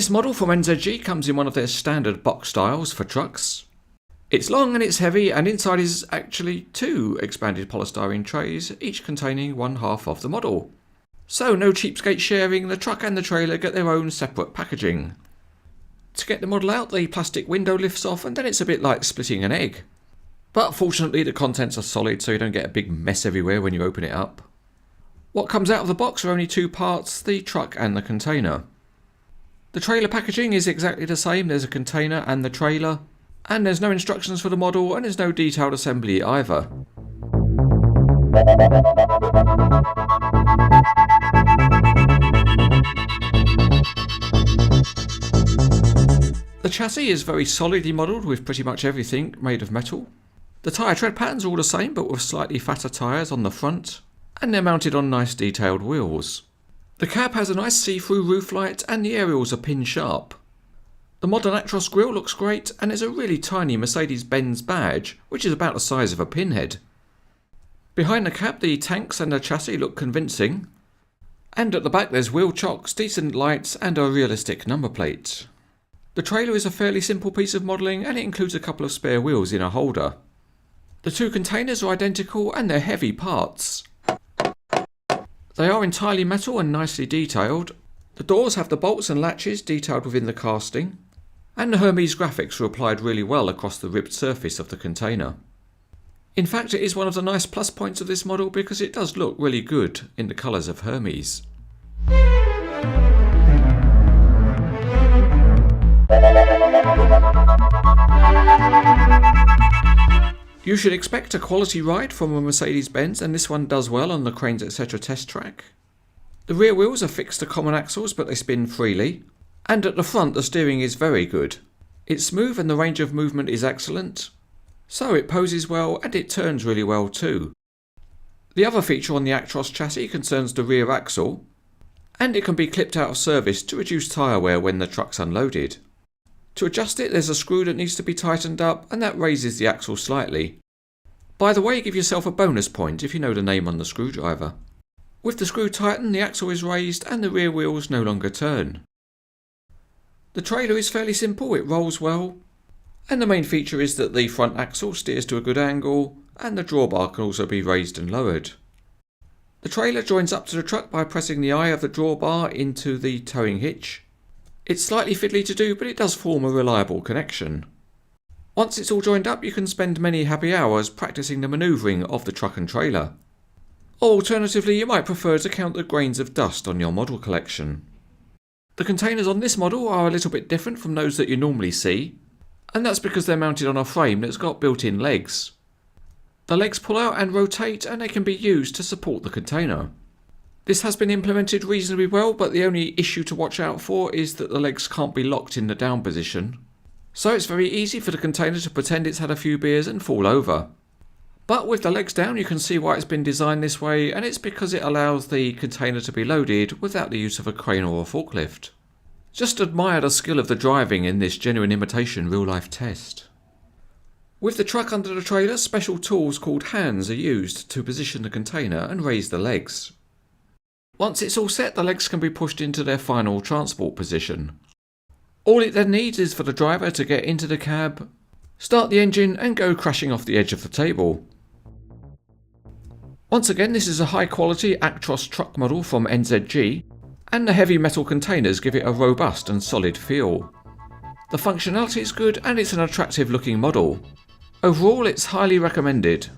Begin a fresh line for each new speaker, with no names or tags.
This model from NZG comes in one of their standard box styles for trucks. It's long and it's heavy, and inside is actually two expanded polystyrene trays, each containing one half of the model. So no cheapskate sharing, the truck and the trailer get their own separate packaging. To get the model out, the plastic window lifts off and then it's a bit like splitting an egg. But fortunately the contents are solid, so you don't get a big mess everywhere when you open it up. What comes out of the box are only two parts, the truck and the container. The trailer packaging is exactly the same, there's a container and the trailer, and there's no instructions for the model and there's no detailed assembly either. The chassis is very solidly modelled with pretty much everything made of metal. The tyre tread patterns are all the same but with slightly fatter tyres on the front, and they're mounted on nice detailed wheels. The cab has a nice see-through roof light and the aerials are pin sharp. The modern Actros grille looks great, and there's a really tiny Mercedes-Benz badge which is about the size of a pinhead. Behind the cab the tanks and the chassis look convincing, and at the back there's wheel chocks, decent lights and a realistic number plate. The trailer is a fairly simple piece of modelling and it includes a couple of spare wheels in a holder. The two containers are identical and they're heavy parts. They are entirely metal and nicely detailed. The doors have the bolts and latches detailed within the casting, and the Hermes graphics are applied really well across the ribbed surface of the container. In fact, it is one of the nice plus points of this model because it does look really good in the colours of Hermes. You should expect a quality ride from a Mercedes-Benz, and this one does well on the Cranes Etc. test track. The rear wheels are fixed to common axles but they spin freely, and at the front the steering is very good. It's smooth and the range of movement is excellent, so it poses well and it turns really well too. The other feature on the Actros chassis concerns the rear axle, and it can be clipped out of service to reduce tyre wear when the truck's unloaded. To adjust it, there's a screw that needs to be tightened up and that raises the axle slightly. By the way, give yourself a bonus point if you know the name on the screwdriver. With the screw tightened, the axle is raised and the rear wheels no longer turn. The trailer is fairly simple, it rolls well, and the main feature is that the front axle steers to a good angle and the drawbar can also be raised and lowered. The trailer joins up to the truck by pressing the eye of the drawbar into the towing hitch. It's slightly fiddly to do, but it does form a reliable connection. Once it's all joined up, you can spend many happy hours practicing the manoeuvring of the truck and trailer. Or alternatively, you might prefer to count the grains of dust on your model collection. The containers on this model are a little bit different from those that you normally see, and that's because they're mounted on a frame that's got built-in legs. The legs pull out and rotate, and they can be used to support the container. This has been implemented reasonably well, but the only issue to watch out for is that the legs can't be locked in the down position. So it's very easy for the container to pretend it's had a few beers and fall over. But with the legs down, you can see why it's been designed this way, and it's because it allows the container to be loaded without the use of a crane or a forklift. Just admire the skill of the driving in this genuine imitation real-life test. With the truck under the trailer, special tools called hands are used to position the container and raise the legs. Once it's all set, the legs can be pushed into their final transport position. All it then needs is for the driver to get into the cab, start the engine and go crashing off the edge of the table. Once again, this is a high quality Actros truck model from NZG, and the heavy metal containers give it a robust and solid feel. The functionality is good and it's an attractive looking model. Overall, it's highly recommended.